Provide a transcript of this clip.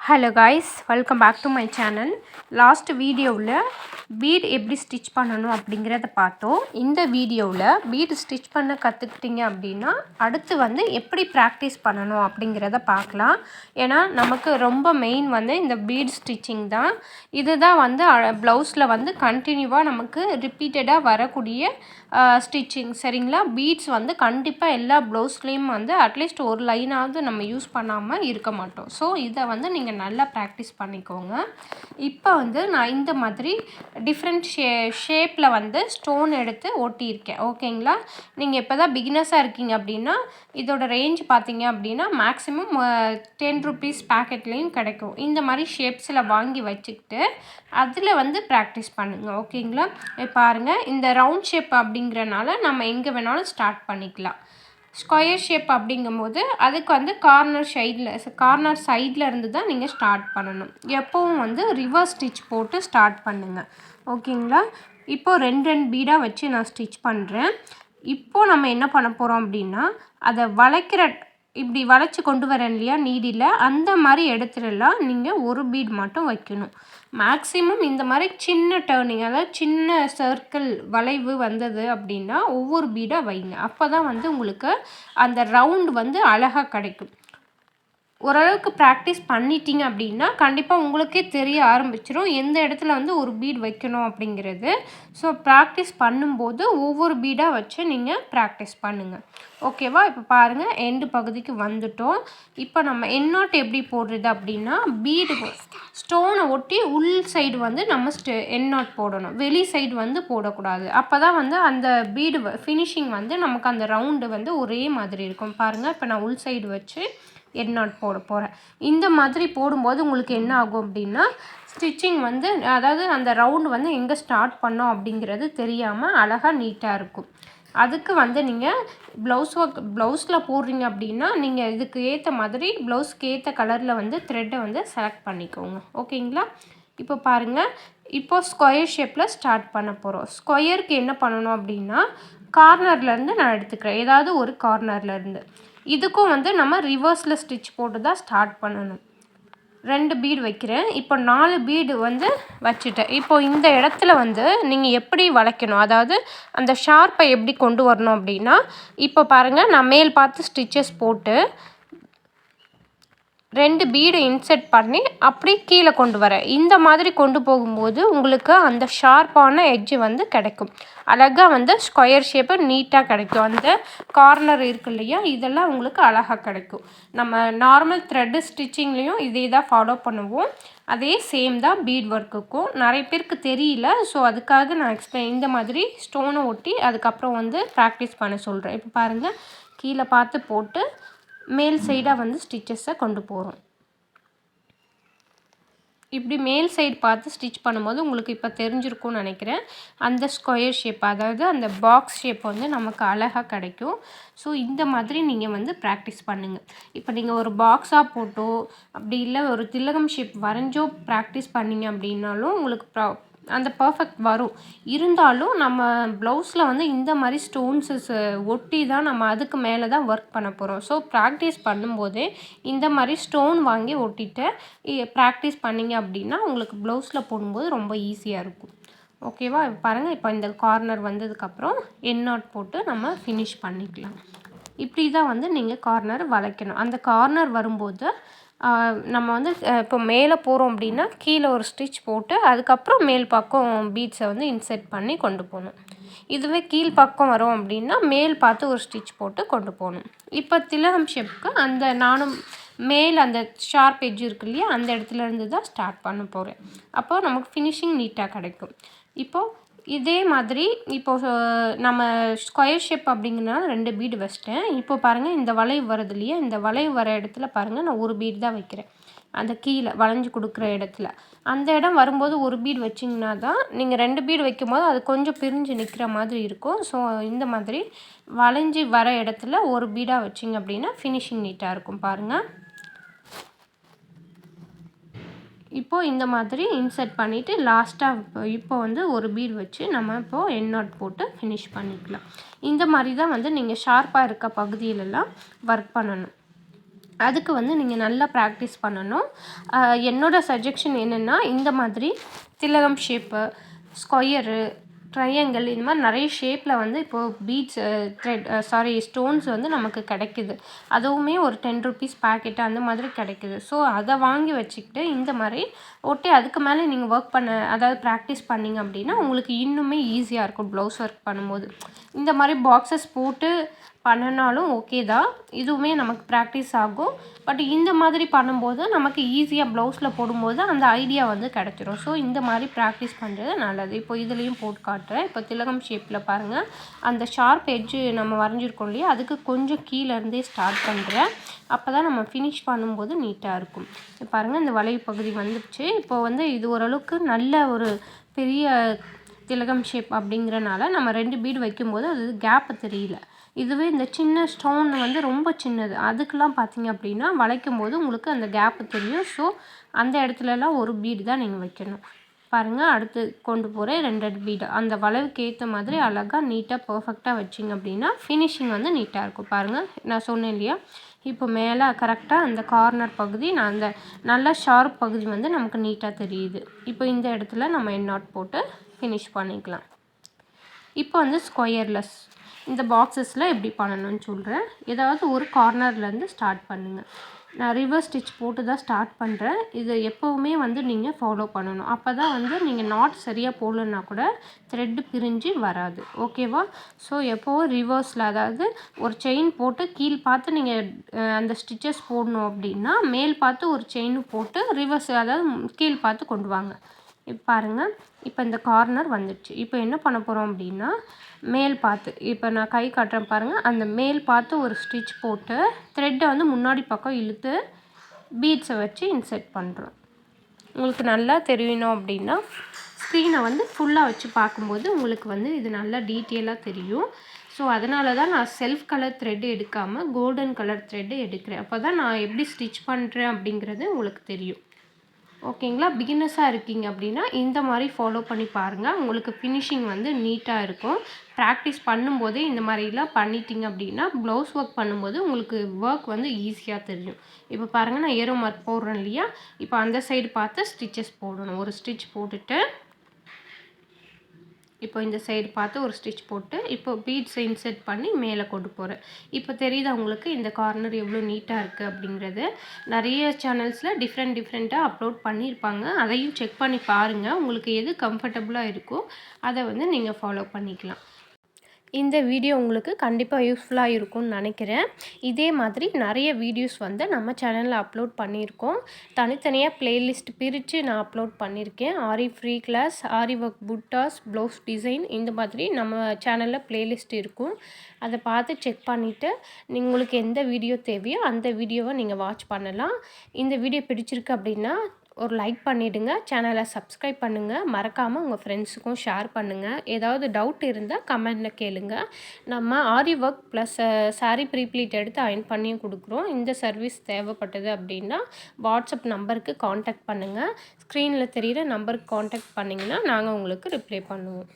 Hello guys, welcome back to my channel. Last வீடியோவில் beat எப்படி stitch பண்ணணும் அப்படிங்கிறத பார்த்தோம். இந்த வீடியோவில் பீட் ஸ்டிச் பண்ண கற்றுக்கிட்டிங்க அப்படின்னா அடுத்து வந்து எப்படி ப்ராக்டிஸ் பண்ணணும் அப்படிங்கிறத பார்க்கலாம். ஏன்னா நமக்கு ரொம்ப மெயின் வந்து இந்த பீட் ஸ்டிச்சிங் தான். இதுதான் வந்து ப்ளவுஸில் வந்து கண்டினியூவாக நமக்கு ரிப்பீட்டடாக வரக்கூடிய ஸ்டிச்சிங் சரிங்களா. பீட்ஸ் வந்து கண்டிப்பாக எல்லா ப்ளவுஸ்லேயும் வந்து அட்லீஸ்ட் ஒரு லைனாவது நம்ம யூஸ் பண்ணாமல் இருக்க மாட்டோம். ஸோ இதை வந்து நீங்கள் நல்லா ப்ராக்டிஸ் பண்ணிக்கோங்க. இப்போ வந்து நான் இந்த மாதிரி டிஃப்ரெண்ட் ஷேப்பில் வந்து ஸ்டோன் எடுத்து ஒட்டியிருக்கேன். ஓகேங்களா. நீங்கள் இப்போ தான் பிகினர்ஸாக இருக்கீங்க அப்படின்னா இதோட ரேஞ்ச் பார்த்தீங்க அப்படின்னா மேக்ஸிமம் 10 ருபீஸ் பேக்கெட்லேயும் கிடைக்கும். இந்த மாதிரி ஷேப்ஸில் வாங்கி வச்சுக்கிட்டு அதில் வந்து ப்ராக்டிஸ் பண்ணுங்கள். ஓகேங்களா. பாருங்கள், இந்த ரவுண்ட் ஷேப் அப்படிங்கிறனால நம்ம எங்கே வேணாலும் ஸ்டார்ட் பண்ணிக்கலாம். ஸ்கொயர் ஷேப் அப்படிங்கும்போது அதுக்கு வந்து கார்னர் சைடில் இருந்து தான் நீங்கள் ஸ்டார்ட் பண்ணணும். எப்போவும் வந்து ரிவர்ஸ் ஸ்டிச் போட்டு ஸ்டார்ட் பண்ணுங்கள். ஓகேங்களா. இப்போது ரெண்டு பீடாக வச்சு நான் ஸ்டிச் பண்ணுறேன். இப்போது நம்ம என்ன பண்ண போகிறோம் அப்படின்னா அதை இப்படி வளைச்சி கொண்டு வரேன் இல்லையா நீடில், அந்த மாதிரி இடத்துலலாம் நீங்கள் ஒரு பீட் மட்டும் வைக்கணும். மேக்ஸிமம் இந்த மாதிரி சின்ன டேர்னிங், அதாவது சின்ன சர்க்கிள் வளைவு வந்தது அப்படின்னா ஒவ்வொரு பீடாக வைங்க. அப்போ தான் வந்து உங்களுக்கு அந்த ரவுண்ட் வந்து அழகாக கிடைக்கும். ஓரளவுக்கு ப்ராக்டிஸ் பண்ணிட்டீங்க அப்படின்னா கண்டிப்பாக உங்களுக்கே தெரிய ஆரம்பிச்சிடும் எந்த இடத்துல வந்து ஒரு பீட் வைக்கணும் அப்படிங்கிறது. ஸோ ப்ராக்டிஸ் பண்ணும்போது ஒவ்வொரு பீடாக வச்சு நீங்கள் ப்ராக்டிஸ் பண்ணுங்கள். ஓகேவா. இப்போ பாருங்கள், எண்டு பகுதிக்கு வந்துட்டோம். இப்போ நம்ம எண்ணாட் எப்படி போடுறது அப்படின்னா பீடு ஸ்டோனை ஒட்டி உள் சைடு வந்து நம்ம எண்ணாட் போடணும். வெளி சைடு வந்து போடக்கூடாது. அப்போ தான் வந்து அந்த பீடு ஃபினிஷிங் வந்து நமக்கு அந்த ரவுண்டு வந்து ஒரே மாதிரி இருக்கும். பாருங்கள், இப்போ நான் உள் சைடு வச்சு எண்ணாட் போட போகிறேன். இந்த மாதிரி போடும்போது உங்களுக்கு என்ன ஆகும் அப்படின்னா ஸ்டிச்சிங் வந்து அதாவது அந்த ரவுண்டு வந்து எங்கே ஸ்டார்ட் பண்ணோம் அப்படிங்கிறது தெரியாமல் அழகாக நீட்டாக இருக்கும். அதுக்கு வந்து நீங்கள் ப்ளவுஸில் போடுறீங்க அப்படின்னா நீங்கள் இதுக்கு ஏற்ற மாதிரி ப்ளவுஸ்க்கு ஏற்ற கலரில் வந்து த்ரெட்டை வந்து செலக்ட் பண்ணிக்கோங்க. ஓகேங்களா. இப்போ பாருங்கள், இப்போது ஸ்கொயர் ஷேப்பில் ஸ்டார்ட் பண்ண போகிறோம். ஸ்கொயருக்கு என்ன பண்ணணும் அப்படின்னா கார்னர்லேருந்து நான் எடுத்துக்கிறேன், ஏதாவது ஒரு கார்னர்லேருந்து. இதுக்கும் வந்து நம்ம ரிவர்ஸில் ஸ்டிச் போட்டு தான் ஸ்டார்ட் பண்ணணும். 2 பீடு வைக்கிறேன். இப்போ 4 பீடு வந்து வச்சுட்டேன். இப்போது இந்த இடத்துல வந்து நீங்கள் எப்படி வளைக்கணும், அதாவது அந்த ஷார்ப்பை எப்படி கொண்டு வரணும் அப்படின்னா இப்போ பாருங்கள், நான் மேல் பார்த்து ஸ்டிச்சஸ் போட்டு 2 பீடு இன்செர்ட் பண்ணி அப்படி கீழே கொண்டு வரேன். இந்த மாதிரி கொண்டு போகும்போது உங்களுக்கு அந்த ஷார்ப்பான எட்ஜு வந்து கிடைக்கும். அழகாக வந்து ஸ்கொயர் ஷேப்பு நீட்டாக கிடைக்கும். அந்த கார்னர் இருக்கு இல்லையா, இதெல்லாம் உங்களுக்கு அழகாக கிடைக்கும். நம்ம நார்மல் த்ரெட்டு ஸ்டிச்சிங்லேயும் இதே தான் ஃபாலோ பண்ணுவோம். அதே சேம் தான் பீட் ஒர்க்குக்கும். நிறைய பேருக்கு தெரியல, ஸோ அதுக்காக நான் இந்த மாதிரி ஸ்டோனை ஒட்டி அதுக்கப்புறம் வந்து ப்ராக்டிஸ் பண்ண சொல்கிறேன். இப்போ பாருங்கள், கீழே பார்த்து போட்டு மேல் சைடாக வந்து ஸ்டிச்சஸை கொண்டு போகிறோம். இப்படி மேல் சைடு பார்த்து ஸ்டிச் பண்ணும்போது உங்களுக்கு இப்போ தெரிஞ்சிருக்கும்னு நினைக்கிறேன். அந்த ஸ்கொயர் ஷேப், அதாவது அந்த பாக்ஸ் ஷேப் வந்து நமக்கு அழகாக கிடைக்கும். ஸோ இந்த மாதிரி நீங்கள் வந்து ப்ராக்டிஸ் பண்ணுங்கள். இப்போ நீங்கள் ஒரு பாக்ஸாக போட்டோ அப்படி இல்லை ஒரு திலகம் ஷேப் வரைஞ்சோ ப்ராக்டிஸ் பண்ணிங்க அப்படின்னாலும் உங்களுக்கு அந்த பர்ஃபெக்ட் வரும். இருந்தாலும் நம்ம ப்ளவுஸில் வந்து இந்த மாதிரி ஸ்டோன்ஸஸ் ஒட்டி தான் நம்ம அதுக்கு மேலே தான் ஒர்க் பண்ண போகிறோம். ஸோ ப்ராக்டிஸ் பண்ணும்போதே இந்த மாதிரி ஸ்டோன் வாங்கி ஒட்டிட்டு ப்ராக்டிஸ் பண்ணிங்க அப்படின்னா உங்களுக்கு ப்ளவுஸில் போடும்போது ரொம்ப ஈஸியாக இருக்கும். ஓகேவா. பாருங்கள், இப்போ இந்த கார்னர் வந்ததுக்கப்புறம் எண்ணாட் போட்டு நம்ம ஃபினிஷ் பண்ணிக்கலாம். இப்படி தான் வந்து நீங்கள் கார்னர் வளைக்கணும். அந்த கார்னர் வரும்போது நம்ம வந்து இப்போ மேலே போகிறோம் அப்படின்னா கீழே ஒரு ஸ்டிச் போட்டு அதுக்கப்புறம் மேல் பக்கம் பீட்ஸை வந்து இன்செர்ட் பண்ணி கொண்டு போகணும். இதுவே கீழ் பக்கம் வரும் அப்படின்னா மேல் பார்த்து ஒரு ஸ்டிச் போட்டு கொண்டு போகணும். இப்போ திலகம் ஷேப்புக்கு நானும் மேல் அந்த ஷார்ப் எட்ஜ் இருக்கு இல்லையா, அந்த இடத்துல இருந்து தான் ஸ்டார்ட் பண்ண போகிறேன். அப்போது நமக்கு ஃபினிஷிங் நீட்டாக கிடைக்கும். இப்போது இதே மாதிரி இப்போது நம்ம ஸ்கொயர் ஷேப் அப்படிங்கிறனால 2 பீடு வச்சிட்டேன். இப்போ பாருங்கள், இந்த வளைவு வரது இல்லையா, இந்த வளைவு வர இடத்துல பாருங்கள் நான் ஒரு பீடு தான் வைக்கிறேன். அந்த கீழே வளைஞ்சு கொடுக்குற இடத்துல அந்த இடம் வரும்போது ஒரு பீடு வச்சிங்கன்னா தான் நீங்கள் 2 பீடு வைக்கும்போது அது கொஞ்சம் பிரிஞ்சு நிற்கிற மாதிரி இருக்கும். ஸோ இந்த மாதிரி வளைஞ்சி வர இடத்துல ஒரு பீடாக வச்சிங்க அப்படின்னா ஃபினிஷிங் நீட்டாக இருக்கும். பாருங்கள், இப்போது இந்த மாதிரி இன்செர்ட் பண்ணிவிட்டு லாஸ்ட்டாக இப்போ வந்து ஒரு பீட் வச்சு நம்ம இப்போது எண்ணாட் போட்டு ஃபினிஷ் பண்ணிக்கலாம். இந்த மாதிரி தான் வந்து நீங்கள் ஷார்ப்பாக இருக்க பகுதியிலலாம் ஒர்க் பண்ணணும். அதுக்கு வந்து நீங்கள் நல்லா ப்ராக்டிஸ் பண்ணணும். என்னோடய சஜஷன் என்னென்னா, இந்த மாதிரி திலகம் ஷேப்பு, ஸ்கொயரு, ட்ரையாங்கிள் இந்த மாதிரி நிறைய ஷேப்பில் வந்து இப்போது பீட்ஸ் ஸ்டோன்ஸ் வந்து நமக்கு கிடைக்குது. அதுவுமே ஒரு 10 ருபீஸ் பேக்கெட்டு அந்த மாதிரி கிடைக்குது. ஸோ அதை வாங்கி வச்சுக்கிட்டு இந்த மாதிரி ஒட்டி அதுக்கு மேலே நீங்கள் ஒர்க் அதாவது ப்ராக்டிஸ் பண்ணிங்க அப்படின்னா உங்களுக்கு இன்னுமே ஈஸியாக இருக்கும் ப்ளவுஸ் ஒர்க் பண்ணும்போது. இந்த மாதிரி பாக்ஸஸ் போட்டு பண்ணினாலும் ஓகே தான், இதுவுமே நமக்கு ப்ராக்டிஸ் ஆகும். பட் இந்த மாதிரி பண்ணும்போது நமக்கு ஈஸியாக ப்ளவுஸில் போடும்போது அந்த ஐடியா வந்து கிடச்சிரும். ஸோ இந்த மாதிரி ப்ராக்டிஸ் பண்ணுறது நல்லது. இப்போ இதுலேயும் போட்டு காட்டுறேன். இப்போ திலகம் ஷேப்பில் பாருங்கள், அந்த ஷார்ப் எட்ஜு நம்ம வரைஞ்சிருக்கோம் இல்லையா, அதுக்கு கொஞ்சம் கீழேருந்தே ஸ்டார்ட் பண்ணுறேன். அப்போ தான் நம்ம ஃபினிஷ் பண்ணும்போது நீட்டாக இருக்கும். பாருங்கள், இந்த வளைவு பகுதி வந்துடுச்சு. இப்போ வந்து இது ஓரளவுக்கு நல்ல ஒரு பெரிய திலகம் ஷேப் அப்படிங்கிறனால நம்ம 2 பீடு வைக்கும்போது அது கேப்பு தெரியல. இதுவே இந்த சின்ன ஸ்டோன் வந்து ரொம்ப சின்னது, அதுக்கெலாம் பார்த்திங்க அப்படின்னா வளைக்கும் போது உங்களுக்கு அந்த கேப்பு தெரியும். ஸோ அந்த இடத்துலலாம் ஒரு பீடு தான் நீங்கள் வைக்கணும். பாருங்கள், அடுத்து கொண்டு போகிறேன் 2 பீடு. அந்த வளைவுக்கு ஏற்ற மாதிரி அழகாக நீட்டாக பர்ஃபெக்டாக வச்சிங்க அப்படின்னா ஃபினிஷிங் வந்து நீட்டாக இருக்கும். பாருங்கள், நான் சொன்னேன் இல்லையா, இப்போ மேலே கரெக்டாக அந்த கார்னர் பகுதி, நான் அந்த நல்ல ஷார்ப் பகுதி வந்து நமக்கு நீட்டாக தெரியுது. இப்போ இந்த இடத்துல நம்ம எண்ணாட் போட்டு ஃபினிஷ் பண்ணிக்கலாம். இப்போ வந்து ஸ்கொயர்லெஸ் இந்த பாக்ஸஸில் எப்படி பண்ணணும்னு சொல்கிறேன். ஏதாவது ஒரு கார்னர்லேருந்து ஸ்டார்ட் பண்ணுங்கள். நான் ரிவர்ஸ் ஸ்டிச் போட்டு தான் ஸ்டார்ட் பண்ணுறேன். இதை எப்போவுமே வந்து நீங்கள் ஃபாலோ பண்ணணும். அப்போ தான் வந்து நீங்கள் நாட் சரியாக போடலன்னா கூட த்ரெட்டு பிரிஞ்சு வராது. ஓகேவா? ஸோ எப்போவும் ரிவர்ஸில், அதாவது ஒரு செயின் போட்டு கீழ் பார்த்து நீங்கள் அந்த ஸ்டிச்சஸ் போடணும் அப்படின்னா மேல் பார்த்து ஒரு செயின் போட்டு ரிவர்ஸ், அதாவது கீழ் பார்த்து கொண்டு வாங்க. இப்போ பாருங்கள், இப்போ இந்த கார்னர் வந்துடுச்சு. இப்போ என்ன பண்ண போகிறோம் அப்படின்னா, மேல் பார்த்து, இப்போ நான் கை காட்டுறேன் பாருங்கள், அந்த மேல் பார்த்து ஒரு ஸ்டிச் போட்டு த்ரெட்டை வந்து முன்னாடி பக்கம் இழுத்து பீட்ஸை வச்சு இன்செர்ட் பண்ணுறோம். உங்களுக்கு நல்லா தெரியணும் அப்படின்னா ஸ்க்ரீனை வந்து ஃபுல்லாக வச்சு பார்க்கும்போது உங்களுக்கு வந்து இது நல்லா டீட்டெயிலாக தெரியும். ஸோ அதனால தான் நான் செல்ஃப் கலர் த்ரெட்டு எடுக்காமல் கோல்டன் கலர் த்ரெட்டு எடுக்கிறேன். அப்போ தான் நான் எப்படி ஸ்டிச் பண்ணுறேன் அப்படிங்கிறது உங்களுக்கு தெரியும். ஓகேங்களா? பிகினர்ஸாக இருக்கீங்க அப்படின்னா இந்த மாதிரி ஃபாலோ பண்ணி பாருங்கள். உங்களுக்கு ஃபினிஷிங் வந்து நீட்டாக இருக்கும். ப்ராக்டிஸ் பண்ணும்போதே இந்த மாதிரிலாம் பண்ணிட்டீங்க அப்படின்னா ப்ளவுஸ் ஒர்க் பண்ணும்போது உங்களுக்கு ஒர்க் வந்து ஈஸியாக தெரியும். இப்போ பாருங்கள், நான் ஏரோ மார்க் போடுறேன் இல்லையா, இப்போ அந்த சைடு பார்த்து ஸ்டிச்சஸ் போடணும். ஒரு ஸ்டிச் போட்டுட்டு இப்போ இந்த சைடு பார்த்து ஒரு ஸ்டிச் போட்டு இப்போ பீட்ஸை இன்செர்ட் பண்ணி மேலே கொண்டு போகிறேன். இப்போ தெரியுதா உங்களுக்கு இந்த கார்னர் எவ்வளோ நீட்டாக இருக்குது அப்படிங்கிறது? நிறைய சேனல்ஸில் டிஃப்ரெண்ட்டாக அப்லோட் பண்ணியிருப்பாங்க. அதையும் செக் பண்ணி பாருங்கள். உங்களுக்கு எது கம்ஃபர்டபுளாக இருக்கோ அதை வந்து நீங்கள் ஃபாலோ பண்ணிக்கலாம். இந்த வீடியோ உங்களுக்கு கண்டிப்பாக யூஸ்ஃபுல்லாக இருக்கும்னு நினைக்கிறேன். இதே மாதிரி நிறைய வீடியோஸ் வந்து நம்ம சேனலில் அப்லோட் பண்ணியிருக்கோம். தனித்தனியாக ப்ளேலிஸ்ட் பிரித்து நான் அப்லோட் பண்ணியிருக்கேன். ஆரி ஃப்ரீ கிளாஸ், ஆரி ஒர்க் புட்டாஸ், ப்ளவுஸ் டிசைன், இந்த மாதிரி நம்ம சேனலில் ப்ளேலிஸ்ட் இருக்கும். அதை பார்த்து செக் பண்ணிவிட்டு உங்களுக்கு எந்த வீடியோ தேவையோ அந்த வீடியோவை நீங்கள் வாட்ச் பண்ணலாம். இந்த வீடியோ பிடிச்சிருக்கு அப்படின்னா ஒரு லைக் பண்ணிவிடுங்க. சேனலை சப்ஸ்கிரைப் பண்ணுங்கள். மறக்காமல் உங்கள் ஃப்ரெண்ட்ஸுக்கும் ஷேர் பண்ணுங்கள். ஏதாவது டவுட் இருந்தால் கமெண்டில் கேளுங்க. நம்ம ஆரி ஒர்க் ப்ளஸ் சாரீ ப்ரீப்ளீட் எடுத்து அயர்ன் பண்ணியும் கொடுக்குறோம். இந்த சர்வீஸ் தேவைப்பட்டது அப்படின்னா வாட்ஸ்அப் நம்பருக்கு காண்டாக்ட் பண்ணுங்கள். ஸ்க்ரீனில் தெரிகிற நம்பருக்கு காண்டாக்ட் பண்ணிங்கன்னா நாங்கள் உங்களுக்கு ரிப்ளை பண்ணுவோம்.